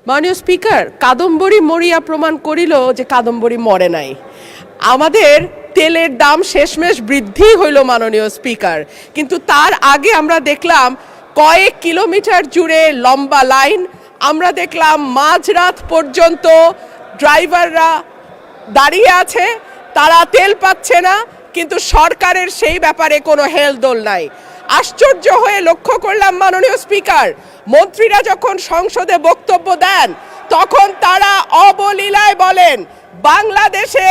মাননীয় স্পিকার, কাদম্বরী মরিয়া প্রমাণ করিল যে কাদম্বরী মরে নাই। আমাদের তেলের দাম শেষমেশ বৃদ্ধি হইল মাননীয় স্পিকার, কিন্তু তার আগে আমরা দেখলাম কয়েক কিলোমিটার জুড়ে লম্বা লাইন। আমরা দেখলাম মাঝরাত পর্যন্ত ড্রাইভাররা দাঁড়িয়ে আছে, তারা তেল পাচ্ছে না, কিন্তু সরকারের সেই ব্যাপারে কোনো হেলদোল নাই। আশ্চর্য হয়ে লক্ষ্য করলাম মাননীয় স্পিকার, মন্ত্রীরা যখন সংসদে বক্তব্য দেন তখন তারা অবলীলায় বলেন বাংলাদেশে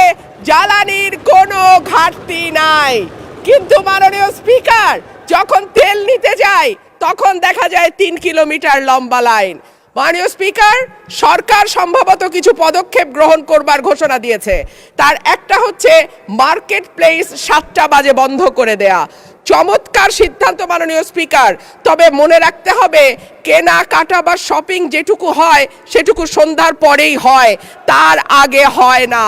জ্বালানির কোনো ঘাটতি নাই, কিন্তু মাননীয় স্পিকার যখন তেল নিতে যায় তখন দেখা যায় 3 কিলোমিটার লম্বা লাইন। মাননীয় স্পিকার, সরকার সম্ভবত কিছু পদক্ষেপ গ্রহণ করবার ঘোষণা দিয়েছে। তার একটা হচ্ছে মার্কেট প্লেস 7টা বাজে বন্ধ করে দেয়া। চমৎকার সিদ্ধান্ত মাননীয় স্পিকার, তবে মনে রাখতে হবে কেনাকাটা বা শপিং যেটুকু হয় সেটুকু সন্ধ্যার পরেই হয়, তার আগে হয় না।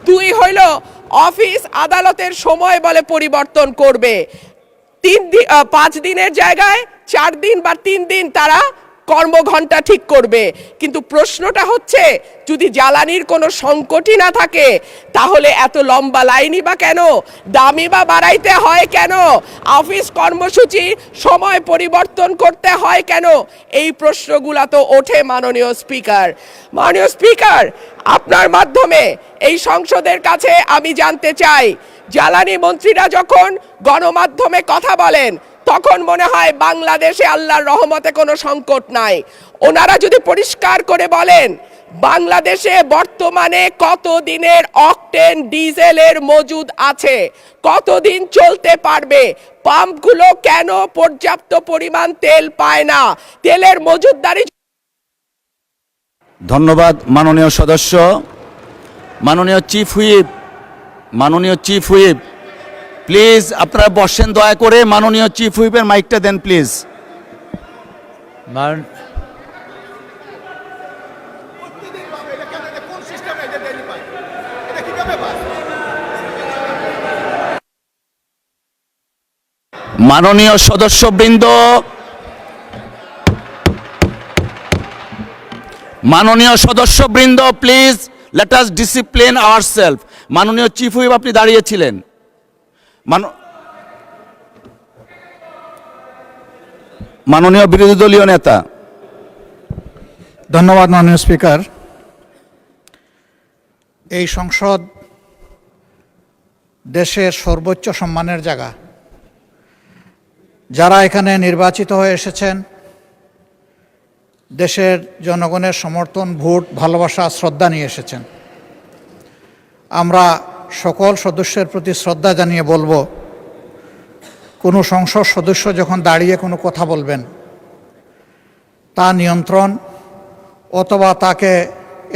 2 হইল অফিস আদালতের সময় বলে পরিবর্তন করবে। 5 দিনের জায়গায় 4 দিন বা 3 দিন তারা কর্মঘণ্টা ঠিক করবে। কিন্তু প্রশ্নটা হচ্ছে যদি জ্বালানির কোনো সংকটই না থাকে তাহলে এত লম্বা লাইনই বা কেন, দামই বা বাড়াইতে হয় কেন, অফিস কর্মসূচি সময় পরিবর্তন করতে হয় কেন? এই প্রশ্নগুলো তো ওঠে মাননীয় স্পিকার। মাননীয় স্পিকার, আপনার মাধ্যমে এই সংসদের কাছে আমি জানতে চাই, জ্বালানি মন্ত্রীরা যখন গণমাধ্যমে কথা বলেন তখন মনে হয় বাংলাদেশে আল্লাহর রহমতে কোনো সংকট নাই। ওনারা যদি পরিষ্কার করে বলেন বাংলাদেশে বর্তমানে কত দিনের অকটেন ডিজেলের মজুদ আছে, কতদিন চলতে পারবে, পাম্পগুলো কেন পর্যাপ্ত পরিমাণ তেল পায় না, তেলের মজুদদারি। ধন্যবাদ মাননীয় সদস্য। মাননীয় চিফ হুইপ প্লিজ আপনারা বসেন দয়া করে। মাননীয় চিফ হুইপের মাইকটা দেন প্লিজ। মাননীয় সদস্যবৃন্দ, please let us discipline ourself. মাননীয় চিফ হুইপ আপনি দাঁড়িয়েছিলেন। মাননীয় বিরোধী দলীয় নেতা। ধন্যবাদ মাননীয় স্পিকার। এই সংসদ দেশের সর্বোচ্চ সম্মানের জায়গা। যারা এখানে নির্বাচিত হয়ে এসেছেন দেশের জনগণের সমর্থন, ভোট, ভালোবাসা, শ্রদ্ধা নিয়ে এসেছেন। আমরা সকল সদস্যের প্রতি শ্রদ্ধা জানিয়ে বলবো, কোনো সংসদ সদস্য যখন দাঁড়িয়ে কোনো কথা বলবেন তা নিয়ন্ত্রণ অথবা তাকে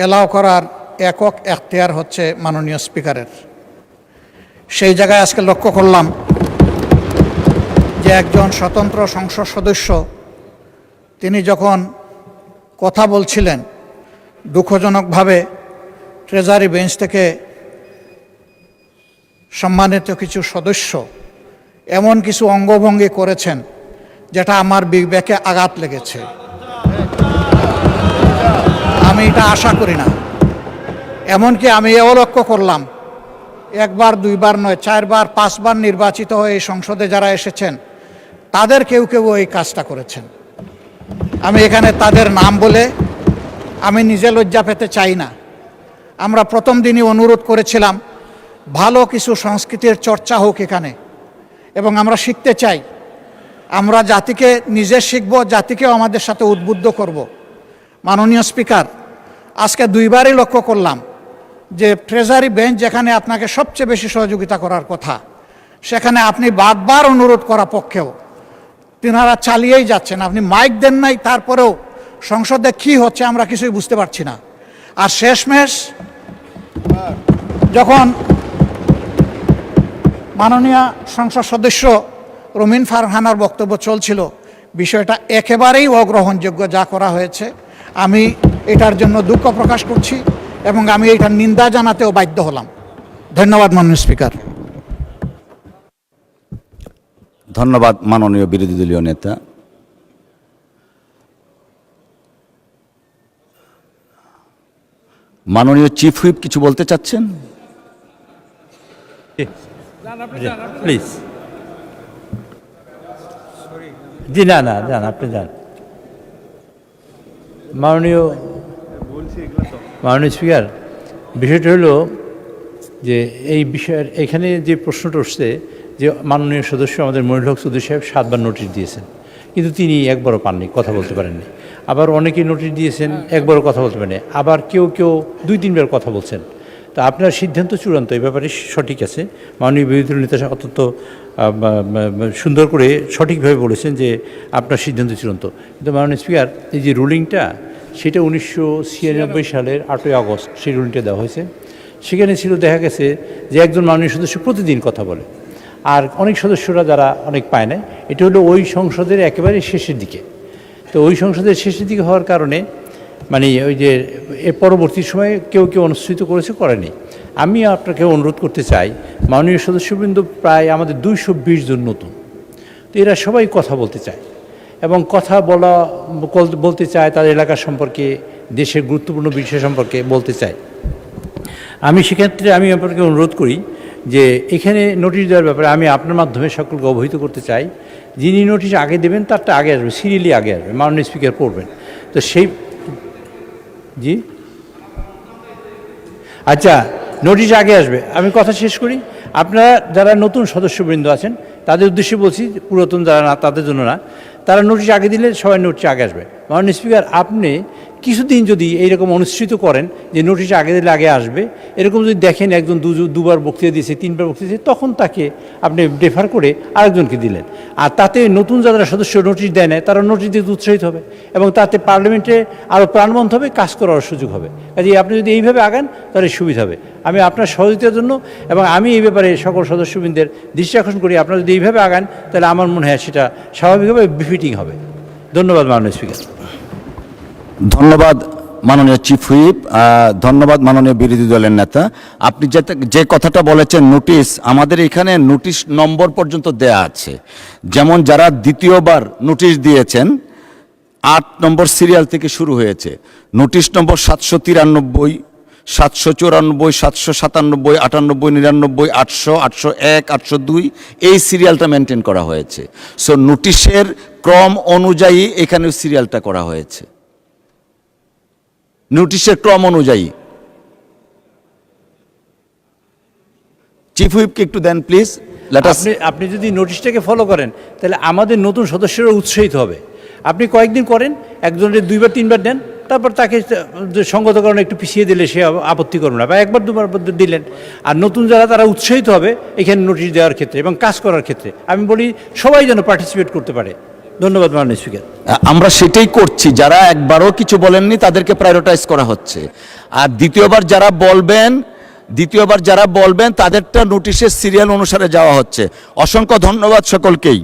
এলাও করার একক এখতিয়ার হচ্ছে মাননীয় স্পিকারের। সেই জায়গায় আজকে লক্ষ্য করলাম যে একজন স্বতন্ত্র সংসদ সদস্য তিনি যখন কথা বলছিলেন দুঃখজনকভাবে ট্রেজারি বেঞ্চ থেকে সম্মানিত কিছু সদস্য এমন কিছু অঙ্গভঙ্গি করেছেন যেটা আমার বিবেকে আঘাত লেগেছে। আমি এটা আশা করি না। এমনকি আমি এও লক্ষ্য করলাম একবার দুইবার নয় 4 বার 5 বার নির্বাচিত হয়ে এই সংসদে যারা এসেছেন তাদের কেউ কেউ এই কাজটা করেছেন। আমি এখানে তাদের নাম বলে আমি নিজে লজ্জা পেতে চাই না। আমরা প্রথম দিনই অনুরোধ করেছিলাম ভালো কিছু সংস্কৃতির চর্চা হোক এখানে, এবং আমরা শিখতে চাই। আমরা জাতিকে নিজে শিখব, জাতিকেও আমাদের সাথে উদ্বুদ্ধ করব। মাননীয় স্পিকার, আজকে 2 বারই লক্ষ্য করলাম যে ট্রেজারি বেঞ্চ যেখানে আপনাকে সবচেয়ে বেশি সহযোগিতা করার কথা সেখানে আপনি বারবার অনুরোধ করা পক্ষেও তিনারা চালিয়েই যাচ্ছেন। আপনি মাইক দেন নাই, তারপরেও সংসদে কি হচ্ছে আমরা কিছুই বুঝতে পারছি না। আর শেষমেশ যখন মাননীয় সংসদ সদস্য রুমিন ফারহানার বক্তব্য চলছিল বিষয়টা একেবারেই অগ্রহণযোগ্য যা করা হয়েছে। আমি এটার জন্য দুঃখ প্রকাশ করছি এবং আমি এটার নিন্দা জানাতেও বাধ্য হলাম। ধন্যবাদ মাননীয় স্পিকার। ধন্যবাদ মাননীয় বিরোধী দলীয় নেতা। মাননীয় চিফ হুইপ কিছু বলতে চাচ্ছেন? প্লিজ। জি না না যান, আপনি যান। মাননীয় স্পিকার, বিষয়টা হলো যে এই বিষয়ের এখানে যে প্রশ্নটা উঠছে যে মাননীয় সদস্য আমাদের মনিরুল হক চৌধুরী সাহেব 7 বার নোটিশ দিয়েছেন, কিন্তু তিনি একবারও পাননি, কথা বলতে পারেননি। আবার অনেকেই নোটিশ দিয়েছেন, একবারও কথা বলতে পারেনি। আবার কেউ 2-3 বার কথা বলছেন। তো আপনার সিদ্ধান্ত চূড়ান্ত, এই ব্যাপারে সঠিক আছে। মাননীয় বিরোধী দল নেতা অত্যন্ত সুন্দর করে সঠিকভাবে বলেছেন যে আপনার সিদ্ধান্ত চূড়ান্ত। কিন্তু মাননীয় স্পিকার, এই যে রুলিংটা, সেটা 1996 সালের 8ই আগস্ট সেই রুলিংটা দেওয়া হয়েছে। সেখানে ছিল, দেখা গেছে যে একজন মাননীয় সদস্য প্রতিদিন কথা বলে, আর অনেক সদস্যরা যারা অনেক পায় না। এটা হলো ওই সংসদের একেবারে শেষের দিকে। তো ওই সংসদের শেষের দিকে হওয়ার কারণে মানে ওই যে এর পরবর্তী সময়ে কেউ অনুষ্ঠিত করেনি। আমি আপনাকে অনুরোধ করতে চাই, মাননীয় সদস্যবৃন্দ প্রায় আমাদের 220 জন নতুন, তো এরা সবাই কথা বলতে চায় এবং কথা বলতে চায় তাদের এলাকার সম্পর্কে, দেশের গুরুত্বপূর্ণ বিষয় সম্পর্কে বলতে চায়। আমি সেক্ষেত্রে আপনাকে অনুরোধ করি যে এখানে নোটিশ দেওয়ার ব্যাপারে আমি আপনার মাধ্যমে সকলকে অবহিত করতে চাই। যিনি নোটিশ আগে দেবেন তারটা আগে আসবে, সিরিয়ালি আগে আসবে, মাননীয় স্পিকার পড়বেন। তো সেই জি আচ্ছা, নোটিশ আগে আসবে। আমি কথা শেষ করি। আপনারা যারা নতুন সদস্যবৃন্দ আছেন তাদের উদ্দেশ্যে বলছি, পুরাতন যারা না তাদের জন্য না। তারা নোটিশ আগে দিলে সবাই নোটিশ আগে আসবে। মাননীয় স্পিকার, আপনি কিছুদিন যদি এইরকম অনুষ্ঠিত করেন যে নোটিশ আগে দিলে আগে আসবে, এরকম যদি দেখেন একজন দুবার বক্তৃতা দিয়েছে, 3বার বক্তৃতা দিয়েছে, তখন তাকে আপনি ডেফার করে আরেকজনকে দিলেন। আর তাতে নতুন যারা সদস্য নোটিশ দেয় না তারা নোটিশ দিতে উৎসাহিত হবে এবং তাতে পার্লামেন্টে আরও প্রাণবন্ত হবে, কাজ করার সুযোগ হবে। কাজে আপনি যদি এইভাবে আগান তাহলে সুবিধা হবে। আমি আপনার সহযোগিতার জন্য এবং আমি এই ব্যাপারে সকল সদস্যবৃন্দের দৃষ্টি আকর্ষণ করি, আপনারা যদি এইভাবে আগান তাহলে আমার মনে হয় সেটা স্বাভাবিকভাবে বিফিটিং হবে। ধন্যবাদ মাননীয় স্পিকার। ধন্যবাদ মাননীয় চিফ হুইপ, ধন্যবাদ মাননীয় বিরোধী দলের নেতা। আপনি যে কথাটা বলেছেন, নোটিশ, আমাদের এখানে নোটিশ নম্বর পর্যন্ত দেয়া আছে। যেমন যারা দ্বিতীয়বার নোটিশ দিয়েছেন 8 নম্বর সিরিয়াল থেকে শুরু হয়েছে। নোটিশ নম্বর 793, 794, 797, 98, 99, 800, 801, 802 এই সিরিয়ালটা মেনটেন করা হয়েছে। সো নোটিশের ক্রম অনুযায়ী এখানেও সিরিয়ালটা করা হয়েছে, নোটিশের ক্রম অনুযায়ী। চিফ হুইপকে একটু দেন প্লিজ। আপনি যদি নোটিশটাকে ফলো করেন তাহলে আমাদের নতুন সদস্যরা উৎসাহিত হবে। আপনি কয়েকদিন করেন, একজনের 2-3বার দেন, তারপর তাকে সঙ্গত কারণে একটু পিছিয়ে দিলে সে আপত্তি করবে না, বা 1-2বার দিলেন। আর নতুন যারা তারা উৎসাহিত হবে এখানে নোটিশ দেওয়ার ক্ষেত্রে এবং কাজ করার ক্ষেত্রে। আমি বলি সবাই যেন পার্টিসিপেট করতে পারে। ধন্যবাদ মাননীয় স্পিকার। আমরা সেটাই করছি, যারা একবারও কিছু বলেননি তাদেরকে প্রায়োরিটাইজ করা হচ্ছে। আর দ্বিতীয়বার যারা বলবেন তাদেরটা নোটিশের সিরিয়াল অনুসারে যাওয়া হচ্ছে। অসংখ্য ধন্যবাদ সকলকেই।